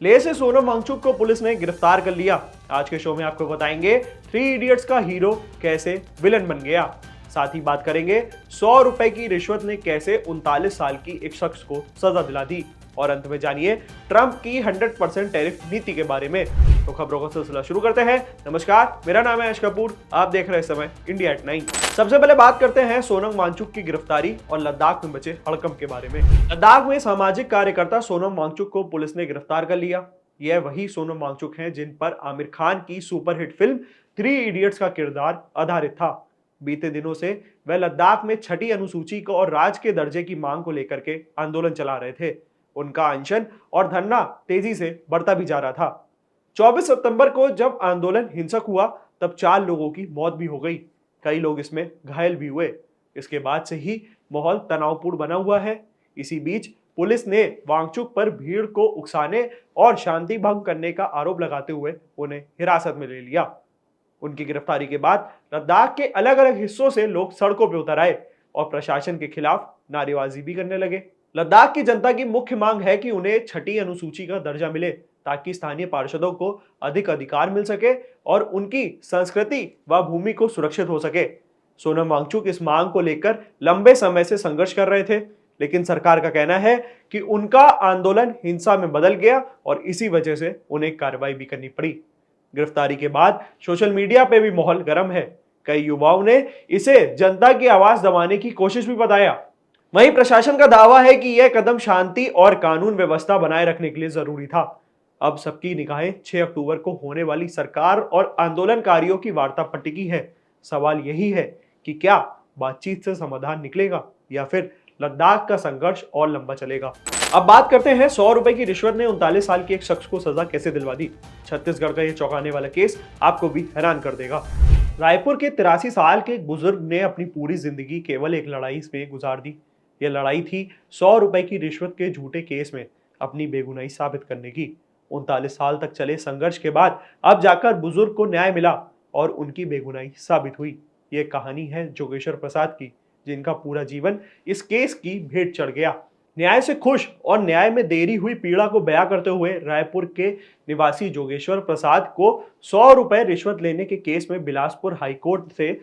लेह से सोनम वांगचुक को पुलिस ने गिरफ्तार कर लिया। आज के शो में आपको बताएंगे थ्री इडियट्स का हीरो कैसे विलन बन गया। साथ ही बात करेंगे 100 रुपए की रिश्वत ने कैसे 39 साल की एक शख्स को सजा दिला दी। और अंत में जानिए ट्रंप की 100% टैरिफ नीति के बारे में। तो खबरों का सिलसिला शुरू करते हैं। नमस्कार, मेरा नाम है यश कपूर, आप देख रहे हैं इस समय इंडिया एट 9। सबसे पहले बात करते हैं सोनम वांगचुक की गिरफ्तारी और लद्दाख में बचे हड़कंप के बारे में। लद्दाख में सामाजिक कार्यकर्ता सोनम वांगचुक को पुलिस ने गिरफ्तार कर लिया। यह वही सोनम वांगचुक हैं जिन पर आमिर खान की सुपरहिट फिल्म थ्री इडियट्स का किरदार आधारित था। बीते दिनों से वह लद्दाख में छठी अनुसूची को और राज्य के दर्जे की मांग को लेकर के आंदोलन चला रहे थे। उनका अनशन और धरना तेजी से बढ़ता भी जा रहा था। 24 सितंबर को जब आंदोलन हिंसक हुआ तब 4 लोगों की मौत भी हो गई, कई लोग इसमें घायल भी हुए। इसके बाद से ही माहौल तनावपूर्ण बना हुआ है। इसी बीच पुलिस ने वांगचुक पर भीड़ को उकसाने और शांति भंग करने का आरोप लगाते हुए उन्हें हिरासत में ले लिया। उनकी गिरफ्तारी के बाद लद्दाख के अलग अलग हिस्सों से लोग सड़कों पर उतर आए और प्रशासन के खिलाफ नारेबाजी भी करने लगे। लद्दाख की जनता की मुख्य मांग है कि उन्हें छठी अनुसूची का दर्जा मिले ताकि स्थानीय पार्षदों को अधिक अधिकार मिल सके और उनकी संस्कृति व भूमि को सुरक्षित हो सके। सोनम वांगचुक इस मांग को लेकर लंबे समय से संघर्ष कर रहे थे, लेकिन सरकार का कहना है कि उनका आंदोलन हिंसा में बदल गया और इसी वजह से उन्हें कार्रवाई भी करनी पड़ी। गिरफ्तारी के बाद सोशल मीडिया पे भी माहौल गर्म है। कई युवाओं ने इसे जनता की आवाज दबाने की कोशिश भी बताया। वहीं प्रशासन का दावा है कि यह कदम शांति और कानून व्यवस्था बनाए रखने के लिए जरूरी था। अब सबकी निगाहें 6 अक्टूबर को होने वाली सरकार और आंदोलनकारियों की वार्ता पर टिकी है। सवाल यही है कि क्या बातचीत से समाधान निकलेगा या फिर लद्दाख का संघर्ष और लंबा चलेगा। अब बात करते हैं 100 रुपए की रिश्वत ने 39 साल के एक शख्स को सजा कैसे दिलवा दी। छत्तीसगढ़ का यह चौंकाने वाला केस आपको भी हैरान कर देगा। रायपुर के 83 साल के एक बुजुर्ग ने अपनी पूरी जिंदगी केवल एक लड़ाई में गुजार दी। यह लड़ाई थी 100 रुपए की रिश्वत के झूठे केस में अपनी बेगुनाही साबित करने की। 39 साल तक चले संघर्ष के बाद अब जाकर बुजुर्ग को न्याय मिला और उनकी बेगुनाही साबित हुई। यह कहानी है जोगेश्वर प्रसाद की, जिनका पूरा जीवन इस केस की भेंट चढ़ गया। न्याय से खुश और न्याय में देरी हुई पीड़ा को बयां करते हुए रायपुर के निवासी जोगेश्वर प्रसाद को 100 रुपए रिश्वत लेने के केस में बिलासपुर हाईकोर्ट से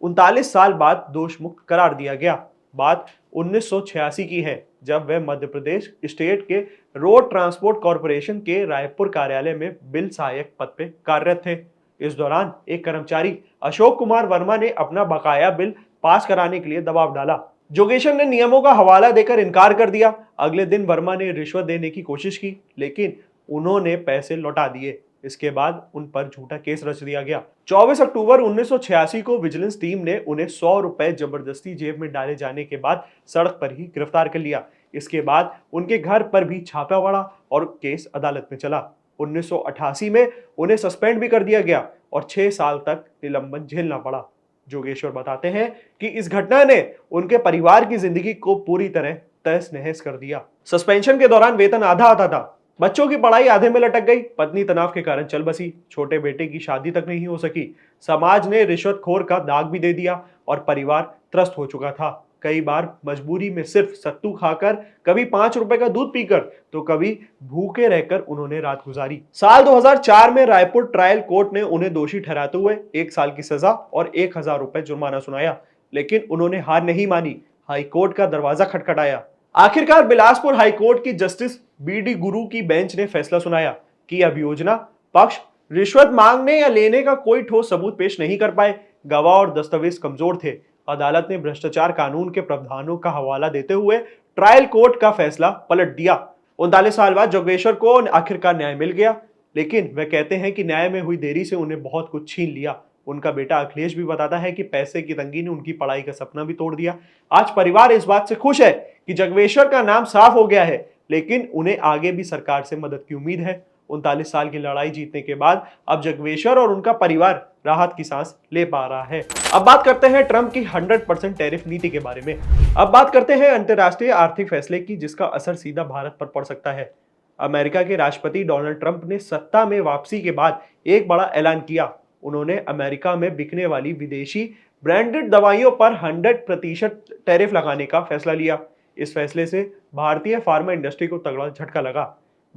39 साल बाद दोष मुक्त करार दिया गया। बात 1986 की है, जब वह मध्य प्रदेश स्टेट के रोड ट्रांसपोर्ट कॉरपोरेशन के रायपुर कार्यालय में बिल सहायक पद पे कार्यरत थे। इस दौरान एक कर्मचारी अशोक कुमार वर्मा ने अपना बकाया बिल पास कराने के लिए दबाव डाला। जोगेश्वर ने नियमों का हवाला देकर इनकार कर दिया। अगले दिन वर्मा ने रिश्वत देने की कोशिश की, लेकिन उन्होंने पैसे लौटा दिए। इसके बाद उन पर झूठा केस रच दिया गया। 24 अक्टूबर 1986 को विजिलेंस टीम ने उन्हें 100 रुपए जबरदस्ती जेब में डाले जाने के बाद सड़क पर ही गिरफ्तार कर लिया। इसके बाद उनके घर पर भी छापा पड़ा और केस अदालत में चला। 1988 में उन्हें सस्पेंड भी कर दिया गया और 6 साल तक निलंबन झेलना पड़ा। जोगेश्वर बताते हैं कि इस घटना ने उनके परिवार की जिंदगी को पूरी तरह तहस नहस कर दिया। सस्पेंशन के दौरान वेतन आधा आता था, बच्चों की पढ़ाई आधे में लटक गई, पत्नी तनाव के कारण चल बसी, छोटे बेटे की शादी तक नहीं हो सकी। समाज ने रिश्वतखोर का दाग भी दे दिया और परिवार त्रस्त हो चुका था। कई बार मजबूरी में सिर्फ सत्तू खाकर, कभी 5 रुपए का दूध पीकर, तो कभी भूखे रहकर उन्होंने रात गुजारी। साल 2004 में रायपुर ट्रायल कोर्ट ने उन्हें दोषी ठहराते हुए 1 साल की सजा और 1000 रुपए जुर्माना सुनाया, लेकिन उन्होंने हार नहीं मानी। हाईकोर्ट का दरवाजा खटखटाया। आखिरकार बिलासपुर हाईकोर्ट की जस्टिस बी.डी. गुरु की बेंच ने फैसला सुनाया कि अभियोजना पक्ष रिश्वत मांगने या लेने का कोई ठोस सबूत पेश नहीं कर पाए। गवाह और दस्तावेज कमजोर थे। अदालत ने भ्रष्टाचार कानून के प्रावधानों का हवाला देते हुए ट्रायल कोर्ट का फैसला पलट दिया। 39 साल बाद जोगेश्वर को आखिरकार न्याय मिल गया, लेकिन वह कहते हैं कि न्याय में हुई देरी से उन्हें बहुत कुछ छीन लिया। उनका बेटा अखिलेश भी बताता है कि पैसे की तंगी ने उनकी पढ़ाई का सपना भी तोड़ दिया। आज परिवार इस बात से खुश है कि जोगेश्वर का नाम साफ हो गया है, लेकिन उन्हें आगे भी सरकार से मदद की उम्मीद है। 39 साल की लड़ाई जीतने के बाद अब जोगेश्वर और उनका परिवार राहत की सांस ले पा रहा है। अब बात करते हैं ट्रंप की 100% टैरिफ नीति के बारे में। अब बात करते हैं अंतर्राष्ट्रीय आर्थिक फैसले की, जिसका असर सीधा भारत पर पड़ सकता है। अमेरिका के राष्ट्रपति डोनाल्ड ट्रंप ने सत्ता में वापसी के बाद एक बड़ा ऐलान किया। उन्होंने अमेरिका में बिकने वाली विदेशी ब्रांडेड दवाइयों पर 100% टैरिफ लगाने का फैसला लिया। इस फैसले से भारतीय फार्मा इंडस्ट्री को तगड़ा झटका लगा।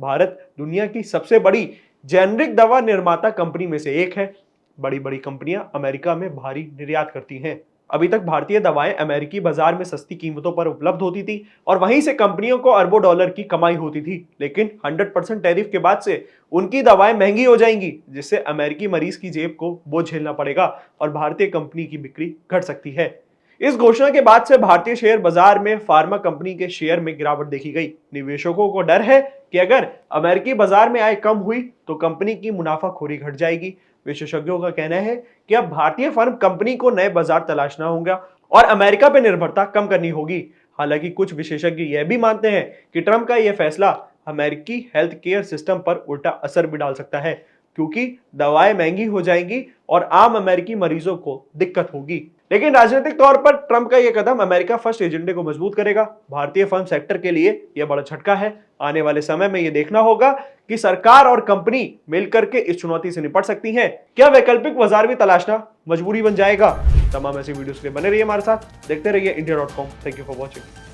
भारत दुनिया की सबसे बड़ी जेनरिक दवा निर्माता कंपनी में से एक है। बड़ी बड़ी कंपनियां अमेरिका में भारी निर्यात करती हैं। अभी तक भारतीय दवाएं अमेरिकी बाजार में सस्ती कीमतों पर उपलब्ध होती थी और वहीं से कंपनियों को अरबों डॉलर की कमाई होती थी। लेकिन 100% टैरिफ के बाद से उनकी दवाएं महंगी हो जाएंगी, जिससे अमेरिकी मरीज की जेब को बोझ झेलना पड़ेगा और भारतीय कंपनी की बिक्री घट सकती है। इस घोषणा के बाद से भारतीय शेयर बाजार में फार्मा कंपनी के शेयर में गिरावट देखी गई। निवेशकों को डर है कि अगर अमेरिकी बाजार में आय कम हुई तो कंपनी की मुनाफाखोरी घट जाएगी। विशेषज्ञों का कहना है कि अब भारतीय फर्म कंपनी को नए बाजार तलाशना होगा और अमेरिका पर निर्भरता कम करनी होगी। हालांकि कुछ विशेषज्ञ यह भी मानते हैं कि ट्रंप का यह फैसला अमेरिकी हेल्थ केयर सिस्टम पर उल्टा असर भी डाल सकता है, क्योंकि दवाएं महंगी हो जाएंगी और आम अमेरिकी मरीजों को दिक्कत होगी। लेकिन राजनीतिक तौर पर ट्रंप का यह कदम अमेरिका फर्स्ट एजेंडे को मजबूत करेगा। भारतीय फर्म सेक्टर के लिए यह बड़ा झटका है। आने वाले समय में यह देखना होगा कि सरकार और कंपनी मिलकर के इस चुनौती से निपट सकती हैं। क्या वैकल्पिक बाजार भी तलाशना मजबूरी बन जाएगा? तमाम ऐसी वीडियोस के लिए बने रहिए हमारे साथ, देखते रहिए India.com। Thank you for watching.